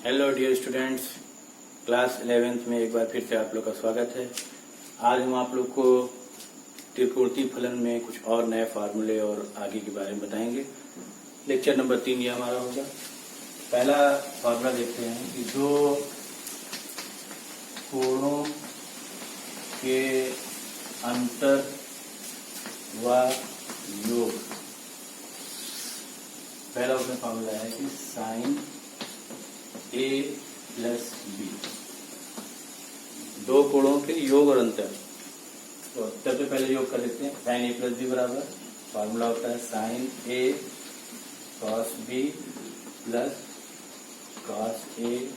Hello dear students, class 11th में एक बार फिर से आप लोग का स्वागत है। आज हम आप लोग को त्रिकोणीय फलन में कुछ और नए फार्मूले और आगे के बारे में बताएंगे। लेक्चर नंबर 3 ये हमारा होगा। पहला फार्मूला देखते हैं कि दो कोणों के अंतर व योग। पहला उसमें फार्मूला है कि साइन ए प्लस बी, दो कोणों के योग और अंतर। तो सबसे पहले योग कर लेते हैं। साइन ए प्लस बी बराबर फार्मूला होता है sine A cos B plus cos A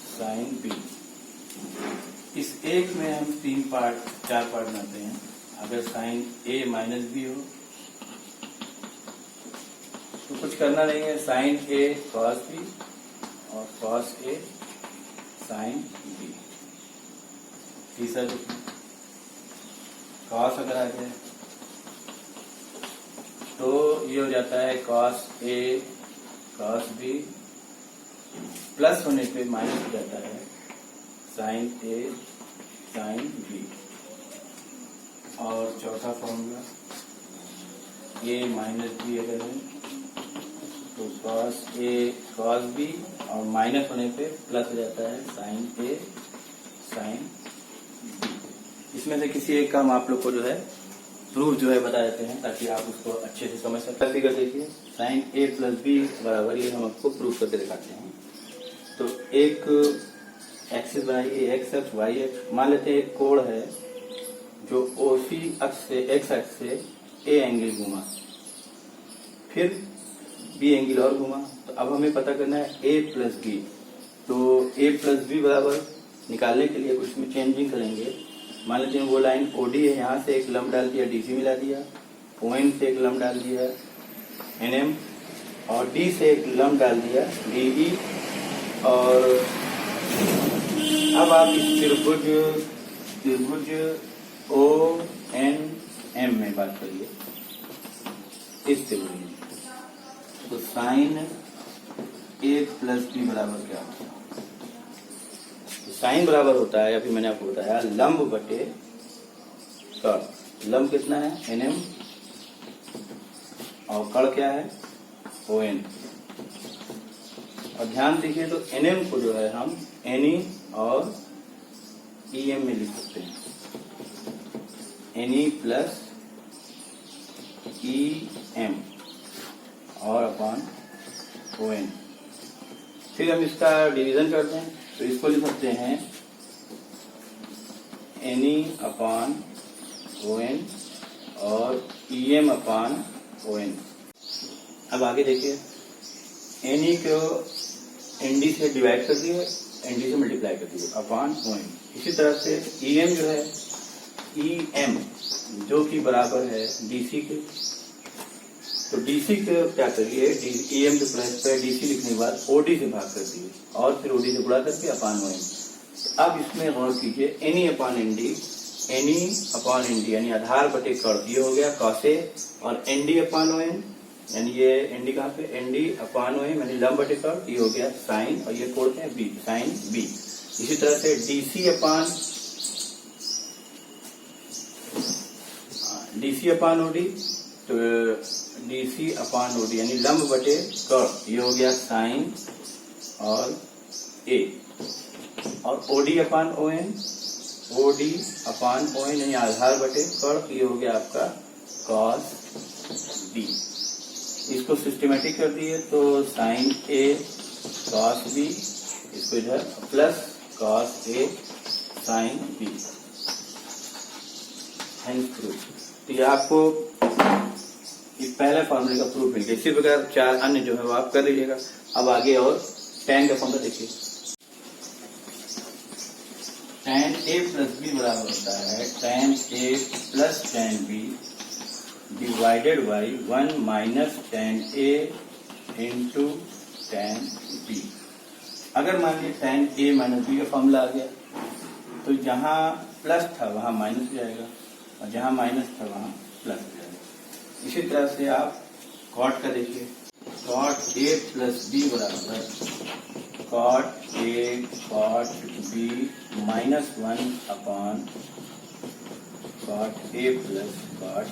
sine B. इस एक में हम चार पार्ट बनाते हैं। अगर साइन ए माइनस बी हो तो कुछ करना नहीं है, साइन ए कॉस बी और कॉस ए साइन बी। तीसरा कॉस अगर आ जाए तो ये हो जाता है cos A cos B, plus होने पे माइनस हो जाता है साइन ए साइन बी। और चौथा फॉर्मूला ए माइनस बी अगर है तो कॉस ए कॉस बी और माइनस होने पे प्लस हो जाता है साइन ए साइन बी। इसमें से किसी एक का हम आप लोग को जो है प्रूफ जो है बता देते हैं ताकि आप उसको अच्छे से समझ सकते। फिगर देखिए, साइन ए प्लस बी बराबर, ये हम आपको प्रूफ करके दिखाते हैं। तो एक एक्सिस बनाइए, एक्स अक्ष वाई अक्ष। मान लेते हैं एक कोण है जो ओसी अक्ष से एक्स अक्ष से ए एंगल घुमा, फिर बी एंगल और घुमा। तो अब हमें पता करना है ए प्लस बी। तो ए प्लस बी बराबर निकालने के लिए कुछ में चेंजिंग करेंगे। मान लेते हैं वो लाइन ओडी है, यहाँ से एक लंब डाल दिया, डीसी मिला दिया, ओएन से एक लंब डाल दिया एनएम, और डी से एक लंब डाल दिया डीई। और अब आप इस त्रिभुज ओ एन एम में बात करिए, इस त्रिभुज में। तो साइन ए प्लस बी बराबर क्या होता है? तो साइन बराबर होता है, अभी मैंने आपको बताया, लंब बटे कर्ण। लंब कितना है एनएम और कर्ण क्या है ओएन। और ध्यान दीजिए, तो एनएम को जो है हम एनई और ईएम में लिख सकते हैं, एनई प्लस ई एम और अपॉन ओएन। फिर हम इसका डिवीजन करते हैं, तो इसको लिख सकते हैं एनई अपॉन ओएन और ईएम अपॉन ओएन। अब आगे देखिए, एनई को एनडी से डिवाइड कर दिए, एनडी से मल्टीप्लाई कर दिए अपॉन ओएन। इसी तरह से ईएम जो है ईएम जो कि बराबर है डीसी के। तो डीसी के क्या करिए, ईएम के प्लस पे डीसी लिखने के बाद ओडी से भाग कर दिए और फिर ओडी से गुणा करके अपान ओएन। तो अब इसमें गौर कीजिए, a n upon n d, a n upon n d यानी आधार बटे कर्ण, ये हो गया कॉसे, और एनडी अपॉन ओएन यानी ये एनडी कहाँ पे, एनडी अपॉन ओएन यानी लंब बटे कर्ण, ये हो गया साइन, और ये कोण है बी, साइन बी। इसी तरह से डीसी अपॉन ओडी, तो डीसी अपॉन ओडी यानी लंब बटे कर्ण, ये हो गया साइन और ए। और o d upon o n, o d upon o n यानी आधार बटे कर्ण, ये हो गया आपका कॉस बी। इसको सिस्टमेटिक कर दिए तो साइन ए कॉस बी, इसको इधर plus cos A sine B. Proof. तो ये आपको पहले फॉर्मूले का प्रूफ मिल गया। इसी प्रकार चार अन्य जो है वो आप कर लीजिएगा। अब आगे और tan का फॉर्मूला देखिए, tan a प्लस बी बराबर होता है tan a plus tan b divided by 1 minus tan a into tan b। अगर मान लीजिए tan a माइनस बी का फॉर्मूला आ गया तो जहां प्लस था वहां माइनस हो जाएगा और जहां माइनस था वहां प्लस हो जाएगा। इसी तरह से आप कॉट का देखिए, कॉट ए प्लस बी बराबर cot a cot b -1 upon cot a plus cot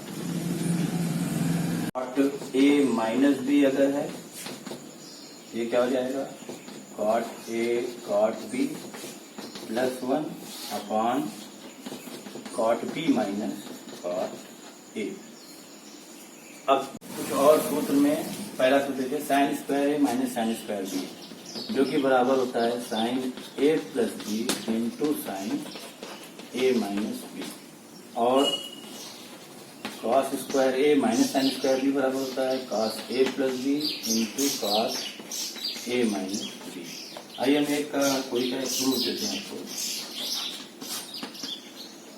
a minus b अगर है, ये क्या हो जाएगा? Cot a cot b +1 upon cot b minus cot a. अब कुछ और सूत्र में पहला सूत्र देखिए, sine square a minus sine square b, जो कि बराबर होता है sine a plus b into sine A minus b, और cos square a minus sine square B बराबर होता है cos A plus b into cos A minus B. आइए हम एक कोई का प्रूफ देते हैं आपको।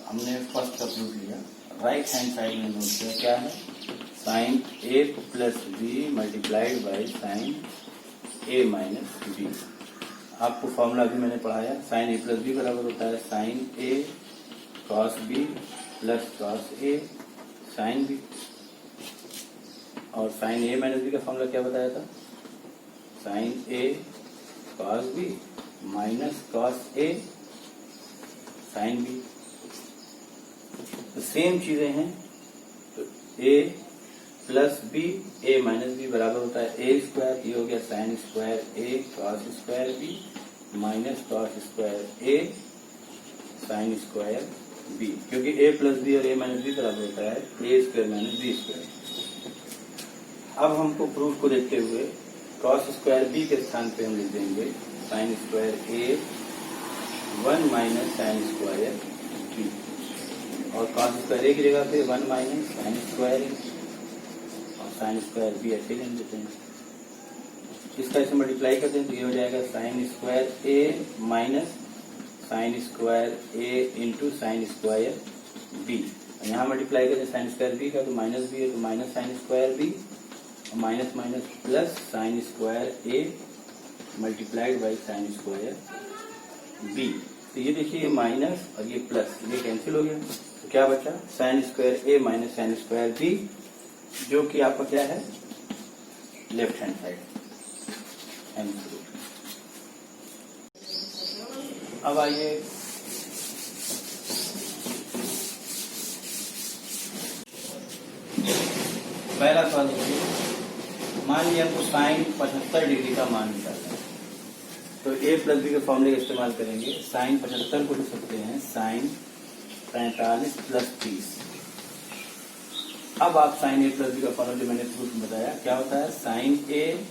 हमने फर्स्ट का प्रूफ लिया, राइट हैंड साइड में नोट किया, क्या है? Sine a plus b multiplied by sine A minus b. आपको फॉर्मूला भी मैंने पढ़ाया, साइन ए प्लस बी बराबर होता है sine A cos B plus cos A sine B, और साइन ए माइनस बी का फॉर्मूला क्या बताया था? Sine A cos B minus cos A sine B. तो सेम चीजें हैं, तो A plus B A minus B बराबर होता है ए स्क्वायर, ये हो गया sine square A cos square B minus cos square A sine square B, क्योंकि ए प्लस बी और ए माइनस बी बराबर होता है A square minus B square. अब हमको प्रूफ को देखते हुए कॉस स्क्वायर बी के स्थान पे हम लिख देंगे साइन स्क्वायर ए 1 माइनस साइन स्क्वायर बी, और कॉस स्क्वायर ए की जगह पे 1 माइनस साइन स्क्वायर ए, और साइन स्क्वायर बी ऐसे लिख देते हैं। इसका इसे मल्टीप्लाई करते हैं तो ये हो जाएगा sign square a minus sine square A into sine square B. यहाँ मल्टीप्लाई करते हैं साइन स्क्वायर बी का, तो माइनस बी है तो माइनस साइन स्क्वायर बी, और minus minus plus sine square a multiplied by sine square b. तो ये देखिए माइनस और ये प्लस, ये कैंसिल हो गया, तो क्या बचा? Sign square a minus sine square b, जो कि आपका क्या है? Left hand side. अब आइए पहला सवाल देखिए, मान लिया आपको साइन 75 डिग्री का मान निकालना है, तो ए प्लस बी के फॉर्मूले का इस्तेमाल करेंगे। साइन 75 को लिख सकते हैं साइन 45 प्लस 30। अब आप साइन ए प्लस बी का फॉर्मूला जो मैंने प्रूफ में बताया, क्या होता है? Sine A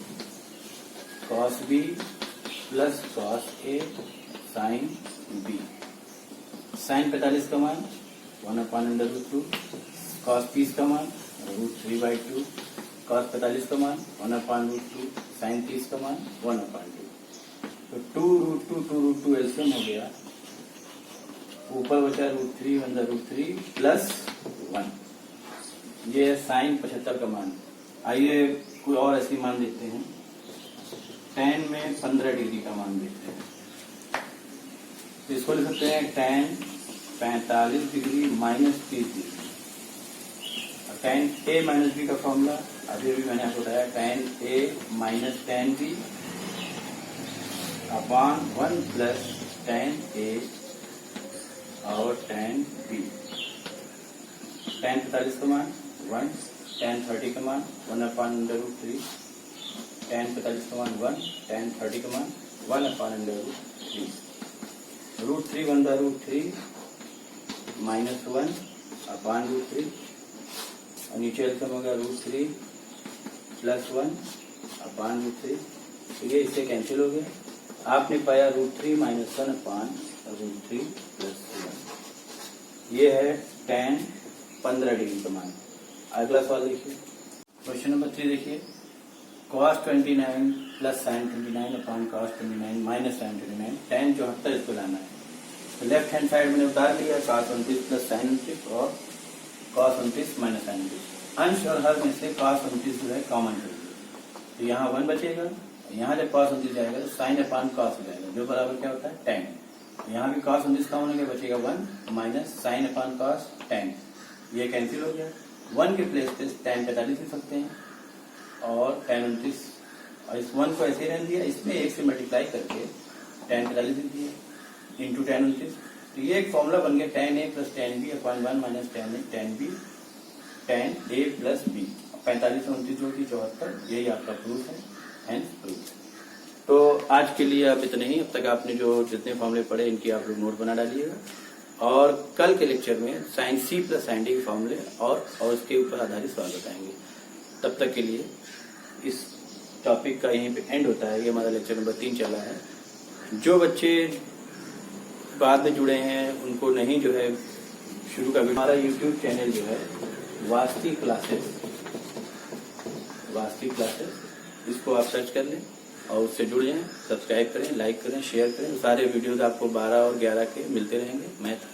cos B plus cos A sine B. Sign 45 का मान 1/√2, कॉस 30 का मान √3/2, कॉस 45 का मान 1/√2, साइन 30 का मान 1/2। तो 2√2 एलसीएम हो गया, ऊपर बचा √3 प्लस 1। ये है साइन 75 का मान। आइए कोई और ऐसी मान देखते हैं, tan में 15 डिग्री का मान देखते हैं, तो इसको लिख सकते हैं tan 45 degree minus 30 degree. tan a minus B का फॉर्मूला अभी भी मैंने आपको बताया, tan a minus tan b upon 1 plus tan a और tan b। tan 45 का मान 1, tan 30 का मान 1/√3, tan 45 का मान 1, tan 30 का मान 1/√3, √3 1/√3 माइनस 1/√3, और नीचे एल्सियम हो गया √3 प्लस 1/√3, तो ये इससे कैंसिल हो गया। आपने पाया √3 माइनस 1/√3 प्लस 1। ये है tan 15 डिग्री का मान। अगला सवाल देखिए, क्वेश्चन नंबर 3 देखिए, cos 29 plus sine 29 upon cos 29 minus sine 29, tan 74 इसको लाना है। तो लेफ्ट हैंड साइड मैंने उतार लिया cos 29 प्लस साइन 29 और cos 29 माइनस साइन 29। अंश और हर में से cos 29 जो है कॉमन कर दिया, तो यहाँ 1 बचेगा, यहाँ जब cos 29 जाएगा तो साइन अपॉन cos हो जाएगा, जो बराबर क्या होता है? tan। यहाँ भी cos 29 कॉमन हो गया, बचेगा 1 minus sine upon cos tan, ये कैंसिल हो गया। 1 के प्लेस पे tan 45 लिख सकते हैं और tan 29 और इस 1 को ऐसे रहने दिया, इसमें 1 से मल्टीप्लाई करके tan 43 लिख दिया इंटू tan 29। तो ये एक फॉर्मूला बन गया tan A plus tan B upon 1 minus tan B tan A plus B। 45 और 29 जोड़ दी 74, यही आपका प्रूफ है, हेंस प्रूफ। तो आज के लिए अब इतने ही। अब तक आपने जो जितने फॉर्मूले पढ़े इनकी आप लोग नोट बना डालिएगा, और कल के लेक्चर में sine C plus sine D के फॉर्मूले और उसके ऊपर आधारित सवाल बताएंगे। तब तक के लिए इस टॉपिक का यहीं पे एंड होता है। ये हमारा लेक्चर नंबर 3 चला है। जो बच्चे बाद में जुड़े हैं उनको नहीं जो है शुरू का हमारा यूट्यूब चैनल जो है वास्तविक क्लासेस, इसको आप सर्च कर लें और उससे जुड़ जाएं, सब्सक्राइब करें, लाइक करें, शेयर करें। सारे वीडियोस आपको 12 और 11 के मिलते रहेंगे मैथ